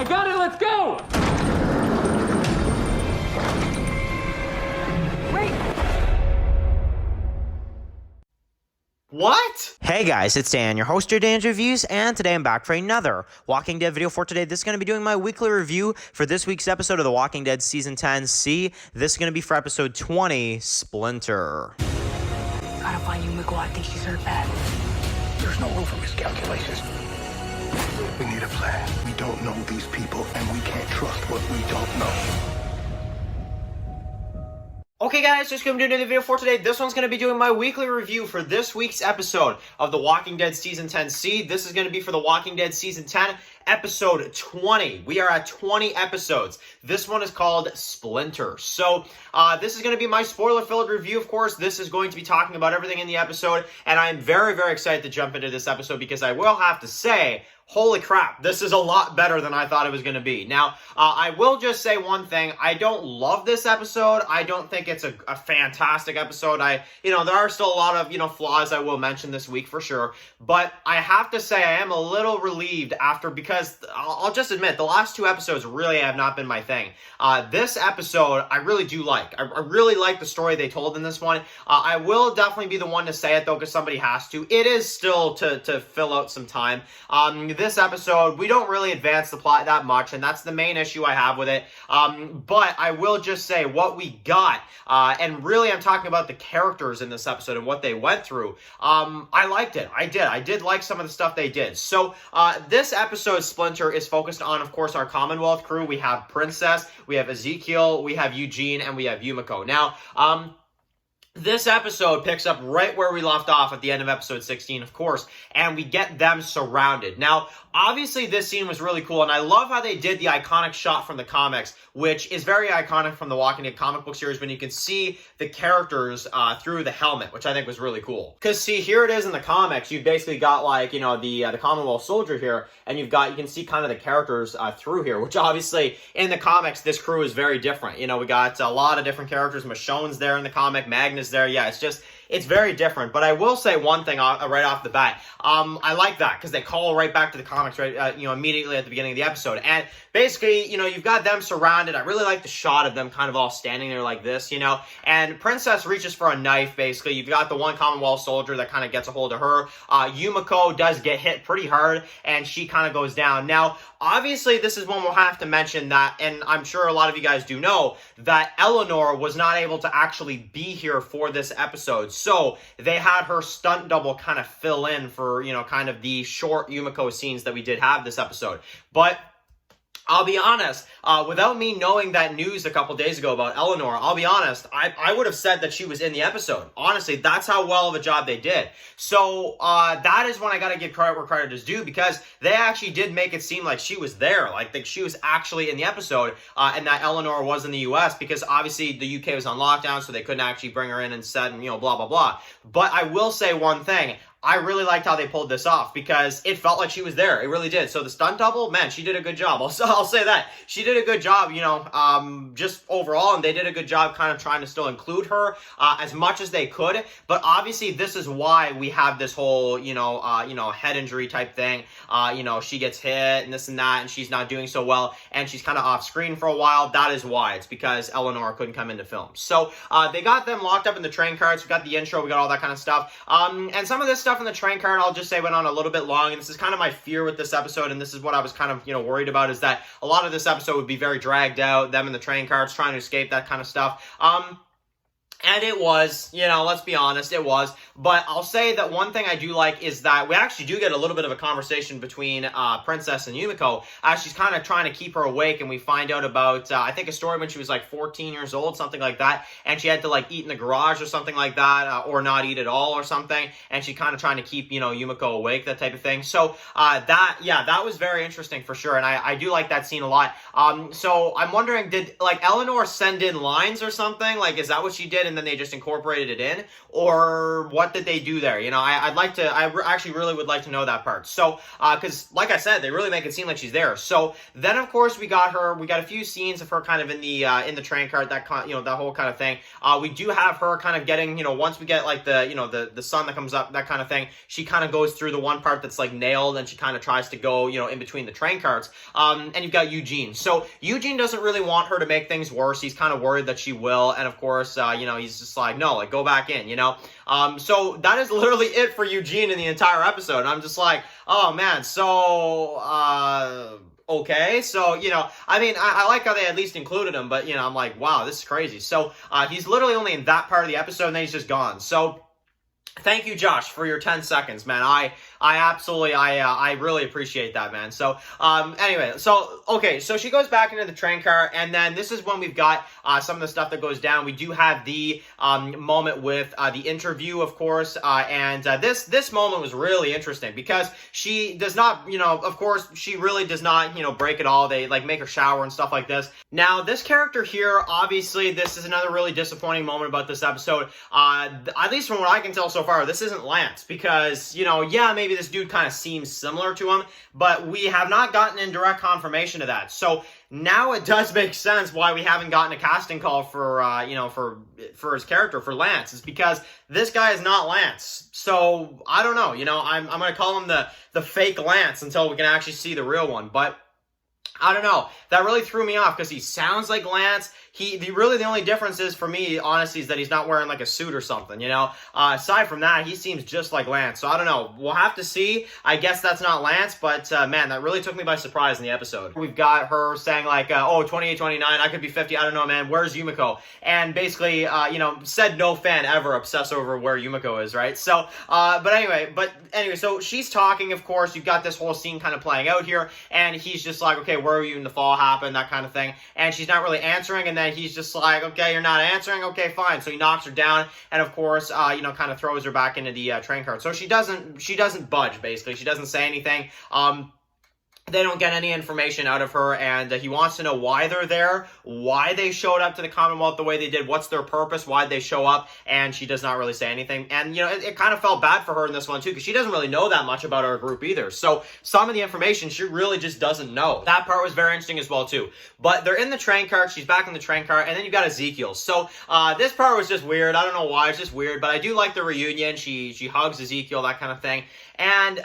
I got it, let's go! What? Hey guys, it's Dan, your host of TWD Reviews, and today I'm back for another Walking Dead video for today. This is going to be doing my weekly review for this week's episode of The Walking Dead Season 10 C. This is going to be for episode 20, Splinter. Gotta find Yumiko. I think she's hurt bad. There's no room for miscalculations. We need a plan. We don't know these people, and we can't trust what we don't know. Okay guys, just going to do another video for today. This one's going to be doing my weekly review for this week's episode of The Walking Dead Season 10 C. This is going to be for The Walking Dead Season 10, episode 20. We are at 20 episodes. This one is called Splinter. So, this is going to be my spoiler-filled review, of course. This is going to be talking about everything in the episode, and I'm very, very excited to jump into this episode because I will have to say, holy crap, this is a lot better than I thought it was going to be. Now, I will just say one thing. I don't love this episode. I don't think it's a fantastic episode. there are still a lot of, flaws I will mention this week for sure. But I have to say I am a little relieved because I'll just admit, the last two episodes really have not been my thing. This episode, I really do like. I really like the story they told in this one. I will definitely be the one to say it, though, because somebody has to. It is still to fill out some time. This episode, we don't really advance the plot that much, and that's the main issue I have with it. But I will just say what we got, and really I'm talking about the characters in this episode and what they went through. I liked it. I did like some of the stuff they did. So, this episode, Splinter, is focused on, of course, our Commonwealth crew. We have Princess, we have Ezekiel, we have Eugene, and we have Yumiko. Now, this episode picks up right where we left off at the end of episode 16, of course, and we get them surrounded. Now, obviously, this scene was really cool, and I love how they did the iconic shot from the comics, which is very iconic from the Walking Dead comic book series when you can see the characters through the helmet, which I think was really cool. Because, see, here it is in the comics. You've basically got, like, the Commonwealth soldier here, and you can see kind of the characters through here, which obviously, in the comics, this crew is very different. We got a lot of different characters. Michonne's there in the comic, Magnus there. Yeah, it's very different. But I will say one thing right off the bat. I like that because they call right back to the comics right, immediately at the beginning of the episode. And basically, you've got them surrounded. I really like the shot of them kind of all standing there like this, And Princess reaches for a knife, basically. You've got the one Commonwealth soldier that kind of gets a hold of her. Yumiko does get hit pretty hard, and she kind of goes down. Now, obviously, this is when we'll have to mention that, and I'm sure a lot of you guys do know, that Eleanor was not able to actually be here for this episode. So, they had her stunt double kind of fill in for, kind of the short Yumiko scenes that we did have this episode. But I'll be honest, without me knowing that news a couple days ago about Eleanor, I'll be honest, I would have said that she was in the episode. Honestly, that's how well of a job they did. So, that is when I gotta give credit where credit is due, because they actually did make it seem like she was there, like she was actually in the episode, and that Eleanor was in the US, because obviously the UK was on lockdown, so they couldn't actually bring her in and set and, blah, blah, blah. But I will say one thing. I really liked how they pulled this off because it felt like she was there. It really did. So the stunt double, man, she did a good job. I'll say that. She did a good job, just overall, and they did a good job kind of trying to still include her as much as they could. But obviously, this is why we have this whole, head injury type thing. She gets hit and this and that, and she's not doing so well, and she's kind of off screen for a while. That is why. It's because Eleanor couldn't come into film. So they got them locked up in the train carts. We got the intro. We got all that kind of stuff. And some of this stuff in the train cart, I'll just say, went on a little bit long, and this is kind of my fear with this episode, and this is what I was kind of, worried about, is that a lot of this episode would be very dragged out, them in the train carts trying to escape, that kind of stuff. And it was, let's be honest, it was. But I'll say that one thing I do like is that we actually do get a little bit of a conversation between Princess and Yumiko as she's kind of trying to keep her awake, and we find out about, I think, a story when she was like 14 years old, something like that, and she had to like eat in the garage or something like that, or not eat at all or something, and she kind of trying to keep, Yumiko awake, that type of thing. So that was very interesting for sure, and I do like that scene a lot. So I'm wondering, did like Eleanor send in lines or something? Like, is that what she did and then they just incorporated it in, or what did they do there? You know, I actually really would like to know that part. So, because like I said, they really make it seem like she's there. So then, of course, we got a few scenes of her kind of in the train car, that whole kind of thing. We do have her kind of getting, you know, once we get like the sun that comes up, that kind of thing, she kind of goes through the one part that's like nailed, and she kind of tries to go, you know, in between the train carts. And you've got Eugene. So Eugene doesn't really want her to make things worse. He's kind of worried that she will, and of course, you know, he's just like, no, like, go back in, you know. So that is literally it for Eugene in the entire episode, and I'm just like, oh man, so okay, so, you know, I mean, I like how they at least included him, but, you know, I'm like, wow, this is crazy. So he's literally only in that part of the episode, and then he's just gone. So thank you, Josh, for your 10 seconds, man. I really appreciate that, man. So, anyway, so, okay, so she goes back into the train car, and then this is when we've got, some of the stuff that goes down. We do have the, moment with, the interview, of course, and this moment was really interesting, because she does not, you know, of course, she really does not, you know, break it all. They, like, make her shower and stuff like this. Now, this character here, obviously, this is another really disappointing moment about this episode. At least from what I can tell so far, this isn't Lance, because, you know, yeah, maybe this dude kind of seems similar to him, but we have not gotten in direct confirmation of that. So now it does make sense why we haven't gotten a casting call for, you know, for his character, for Lance, is because this guy is not Lance. So I don't know, you know, I'm going to call him the fake Lance until we can actually see the real one, but I don't know. That really threw me off, because he sounds like Lance. Really the only difference is, for me, honestly, is that he's not wearing like a suit or something, you know? Aside from that, he seems just like Lance. So I don't know. We'll have to see. I guess that's not Lance, but man, that really took me by surprise in the episode. We've got her saying like, oh, 28, 29, I could be 50, I don't know, man. Where's Yumiko? And basically, you know, said no fan ever obsess over where Yumiko is, right? So, but anyway, so she's talking, of course. You've got this whole scene kind of playing out here, and he's just like, okay, where were you when the fall happened, that kind of thing. And she's not really answering, and then he's just like, okay, you're not answering, okay, fine. So he knocks her down, and of course, you know, kind of throws her back into the train cart. So she doesn't budge, basically. She doesn't say anything. They don't get any information out of her, and he wants to know why they're there, why they showed up to the Commonwealth the way they did, what's their purpose, why they show up, and she does not really say anything. And, you know, it kind of felt bad for her in this one, too, because she doesn't really know that much about our group either. So some of the information she really just doesn't know. That part was very interesting as well, too. But they're in the train car, she's back in the train car, and then you've got Ezekiel. So this part was just weird. I don't know why, it's just weird, but I do like the reunion. She hugs Ezekiel, that kind of thing. And,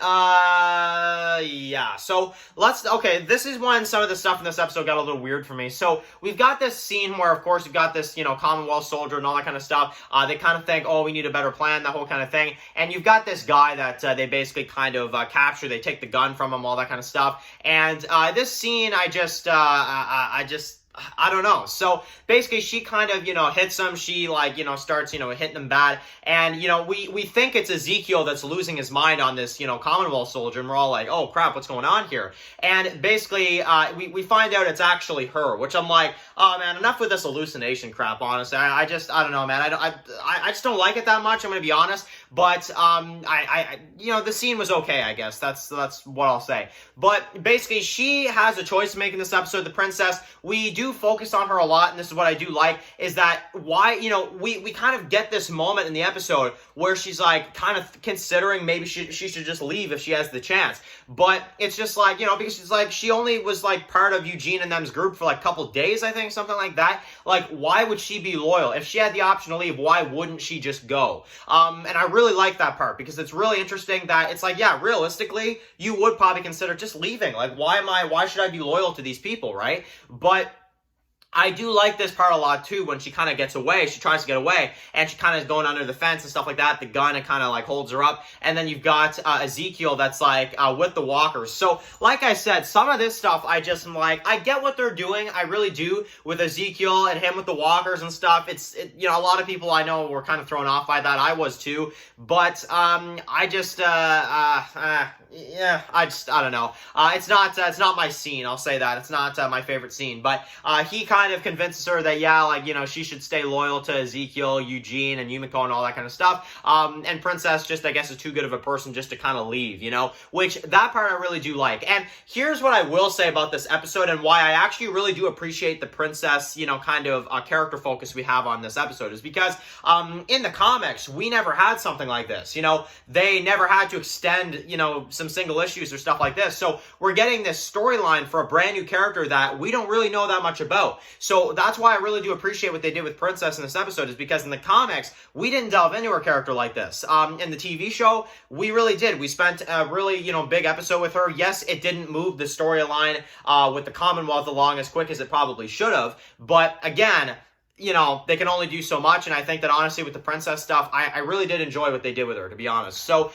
yeah, so okay, this is when some of the stuff in this episode got a little weird for me. So we've got this scene where, of course, we've got this, you know, Commonwealth soldier and all that kind of stuff. They kind of think, oh, we need a better plan, that whole kind of thing. And you've got this guy that they basically kind of capture. They take the gun from him, all that kind of stuff. And this scene, I don't know. So basically she kind of, you know, hits him. She like, you know, starts, you know, hitting him bad. And, you know, we think it's Ezekiel that's losing his mind on this, you know, Commonwealth soldier. And we're all like, oh crap, what's going on here? And basically, we find out it's actually her, which I'm like, oh man, enough with this hallucination crap, honestly. I don't know, man. I just don't like it that much. I'm going to be honest. But, you know, the scene was okay, I guess. That's what I'll say. But basically she has a choice to make in this episode. The princess, we do focus on her a lot, and this is what I do like, is that why, you know, we kind of get this moment in the episode where she's like kind of considering maybe she should just leave if she has the chance. But it's just like, you know, because she's like, she only was like part of Eugene and them's group for like a couple days, I think, something like that. Like, why would she be loyal? If she had the option to leave, why wouldn't she just go? And I really like that part, because it's really interesting that it's like, yeah, realistically, you would probably consider just leaving. Like, why should I be loyal to these people, right? But I do like this part a lot, too, when she kind of gets away. She tries to get away, and she kind of is going under the fence and stuff like that. The gun, it kind of, like, holds her up. And then you've got Ezekiel that's, like, with the walkers. So, like I said, some of this stuff, I just am like, I get what they're doing. I really do, with Ezekiel and him with the walkers and stuff. You know, a lot of people I know were kind of thrown off by that. I was, too. But I just, yeah, I don't know. It's not my scene. I'll say that it's not my favorite scene. But he kind of convinces her that yeah, like she should stay loyal to Ezekiel, Eugene, and Yumiko and all that kind of stuff. And Princess just I guess is too good of a person just to kind of leave, which that part I really do like. And here's what I will say about this episode and why I actually really do appreciate the Princess, kind of character focus we have on this episode is because in the comics we never had something like this. They never had to extend, some single issues or stuff like this. So we're getting this storyline for a brand new character that we don't really know that much about. So that's why I really do appreciate what they did with Princess in this episode is because in the comics, we didn't delve into a character like this. In the TV show, we really did. We spent a really, big episode with her. Yes, it didn't move the storyline with the Commonwealth along as quick as it probably should have. But again, they can only do so much, and I think that honestly with the Princess stuff, I really did enjoy what they did with her, to be honest. So,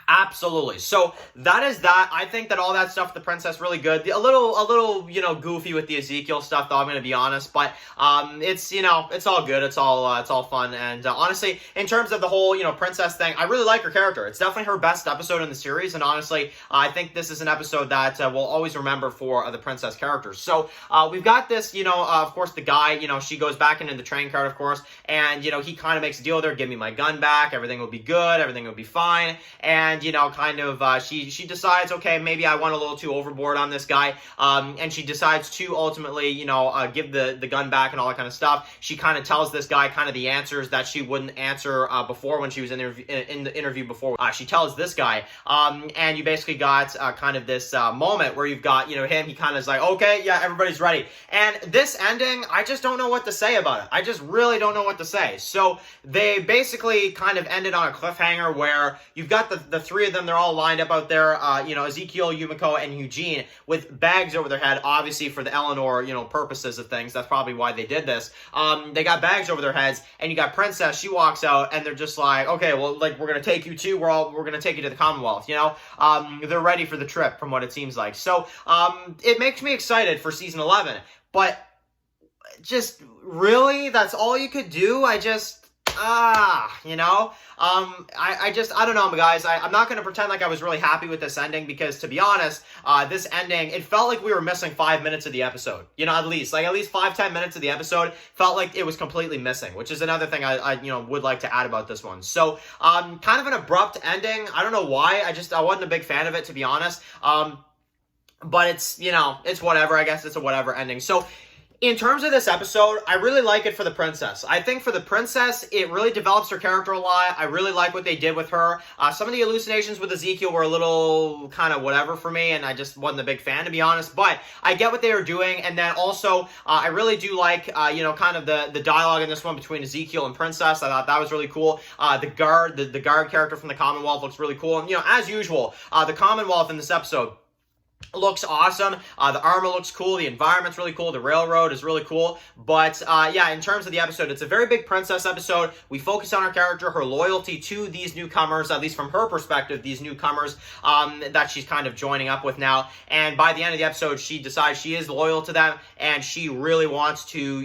absolutely. So that is that. I think that all that stuff, the Princess, really good. A little, goofy with the Ezekiel stuff, though. I'm going to be honest, but it's it's all good. It's all fun. And honestly, in terms of the whole Princess thing, I really like her character. It's definitely her best episode in the series. And honestly, I think this is an episode that we'll always remember for the Princess characters. So we've got this, of course, the guy. She goes back into the train cart, of course, and he kind of makes a deal with her. Give me my gun back. Everything will be good. Everything will be fine. And she decides, okay, maybe I went a little too overboard on this guy, and she decides to ultimately, give the gun back and all that kind of stuff. She kind of tells this guy kind of the answers that she wouldn't answer before when she was in the interview before. She tells this guy, and you basically got kind of this moment where you've got, him, he kind of is like, okay, yeah, everybody's ready. And this ending, I just don't know what to say about it. I just really don't know what to say. So they basically kind of ended on a cliffhanger where you've got the three of them, they're all lined up out there, Ezekiel, Yumiko, and Eugene with bags over their head, obviously for the Eleanor, purposes of things. That's probably why they did this. They got bags over their heads, and you got Princess, she walks out, and they're just like, okay, well, like, we're going to take you too, we're going to take you to the Commonwealth, they're ready for the trip from what it seems like. So, it makes me excited for season 11, but just, really? That's all you could do? I don't know, guys. I'm not going to pretend like I was really happy with this ending because, to be honest, this ending, it felt like we were missing 5 minutes of the episode. At least 5-10 minutes of the episode felt like it was completely missing, which is another thing I would like to add about this one. So, kind of an abrupt ending. I don't know why. I wasn't a big fan of it, to be honest. But it's, it's whatever. I guess it's a whatever ending. So, in terms of this episode, I really like it for the Princess. I think for the Princess, it really develops her character a lot. I really like what they did with her. Some of the hallucinations with Ezekiel were a little kind of whatever for me, and I just wasn't a big fan, to be honest. But I get what they were doing, and then also, I really do like, kind of the dialogue in this one between Ezekiel and Princess. I thought that was really cool. The guard character from the Commonwealth looks really cool. And, as usual, the Commonwealth in this episode looks awesome. The armor looks cool. The environment's really cool. The railroad is really cool. But, yeah, in terms of the episode, it's a very big Princess episode. We focus on her character, her loyalty to these newcomers, at least from her perspective, these newcomers that she's kind of joining up with now. And by the end of the episode, she decides she is loyal to them, and she really wants to,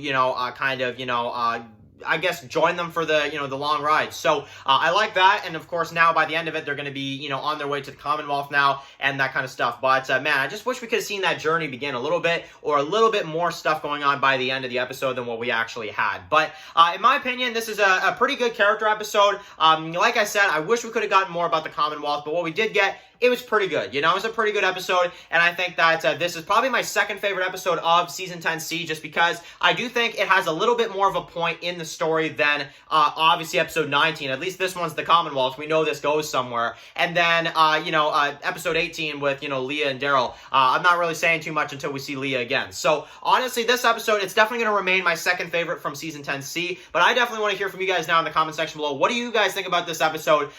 I guess join them for the, the long ride. So, I like that. And of course, now by the end of it, they're going to be, on their way to the Commonwealth now and that kind of stuff. But, man, I just wish we could have seen that journey begin a little bit or a little bit more stuff going on by the end of the episode than what we actually had. But, in my opinion, this is a pretty good character episode. Like I said, I wish we could have gotten more about the Commonwealth, but what we did get, it was pretty good. It was a pretty good episode, and I think that this is probably my second favorite episode of Season 10C, just because I do think it has a little bit more of a point in the story than, obviously, Episode 19. At least this one's the Commonwealth. We know this goes somewhere. And then, Episode 18 with, Leah and Daryl. I'm not really saying too much until we see Leah again. So, honestly, this episode, it's definitely going to remain my second favorite from Season 10C, but I definitely want to hear from you guys now in the comment section below. What do you guys think about this episode,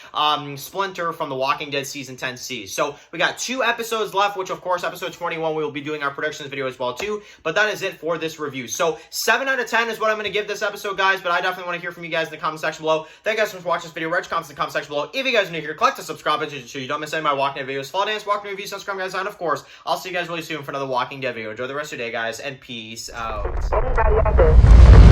Splinter from The Walking Dead Season 10C? So we got 2 episodes left, which of course episode 21 we will be doing our predictions video as well too, but that is it for this review. So 7 out of 10 is what I'm going to give this episode, guys, but I definitely want to hear from you guys in the comment section below. Thank you guys so much for watching this video. Write your comments in the comment section below. If you guys are new here, click the subscribe button so you don't miss any of my Walking Dead videos. Follow Dance, Walking Dead Reviews, subscribe guys, and of course, I'll see you guys really soon for another Walking Dead video. Enjoy the rest of your day, guys, and peace out. Anybody out there?